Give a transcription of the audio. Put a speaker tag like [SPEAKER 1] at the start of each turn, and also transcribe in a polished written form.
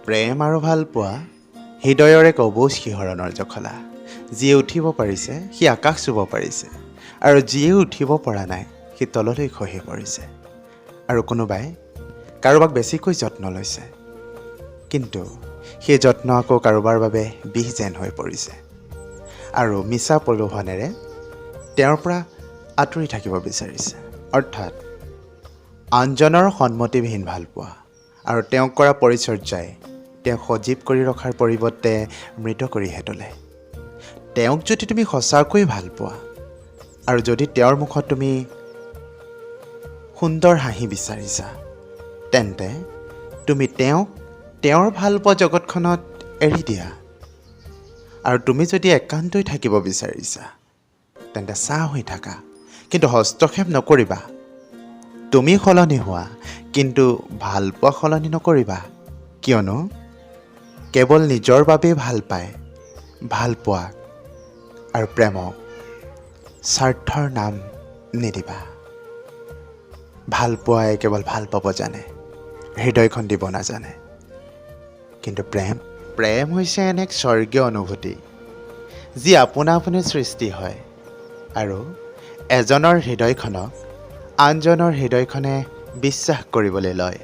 [SPEAKER 1] প্ৰেম আৰু ভালপোৱা হৃদয়ৰ এক অবুজ শিহৰণৰ জখলা। যিয়ে উঠিব পাৰিছে সি আকাশ চুব পাৰিছে, আৰু যিয়ে উঠিব পৰা নাই সি তললৈ খহি পৰিছে। আৰু কোনোবাই কাৰোবাক বেছিকৈ যত্ন লৈছে, কিন্তু সেই যত্ন আকৌ কাৰোবাৰ বাবে বিষ যেন হৈ পৰিছে, আৰু মিছা প্ৰলোভনেৰে তেওঁৰ পৰা আঁতৰি থাকিব বিচাৰিছে। অৰ্থাৎ আনজনৰ সন্মতিবিহীন ভালপোৱা আৰু তেওঁক কৰা পৰিচৰ্যাই তেওঁক সজীৱ কৰি ৰখাৰ পৰিৱৰ্তে মৃত কৰিহে তোলে। তেওঁক যদি তুমি সঁচাকৈ ভাল পোৱা, আৰু যদি তেওঁৰ মুখত তুমি সুন্দৰ হাঁহি বিচাৰিছা, তেন্তে তুমি তেওঁক তেওঁৰ ভালপোৱা জগতখনত এৰি দিয়া। আৰু তুমি যদি একান্তই থাকিব বিচাৰিছা, তেন্তে চাহ হৈ থাকা, কিন্তু হস্তক্ষেপ নকৰিবা। তুমি সলনি হোৱা, কিন্তু ভালপোৱা সলনি নকৰিবা। কিয়নো কেৱল নিজৰ বাবেই ভাল পায় ভালপোৱাক আৰু প্ৰেমক স্বাৰ্থৰ নাম নিদিবা। ভালপোৱাই কেৱল ভাল পাব জানে, হৃদয়খন দিব নাজানে। কিন্তু প্ৰেম হৈছে এনে এক স্বৰ্গীয় অনুভূতি, যি আপোনা আপুনি সৃষ্টি হয়, আৰু এজনৰ হৃদয়খনক আনজনৰ হৃদয়খনে বিশ্বাস কৰিবলৈ লয়।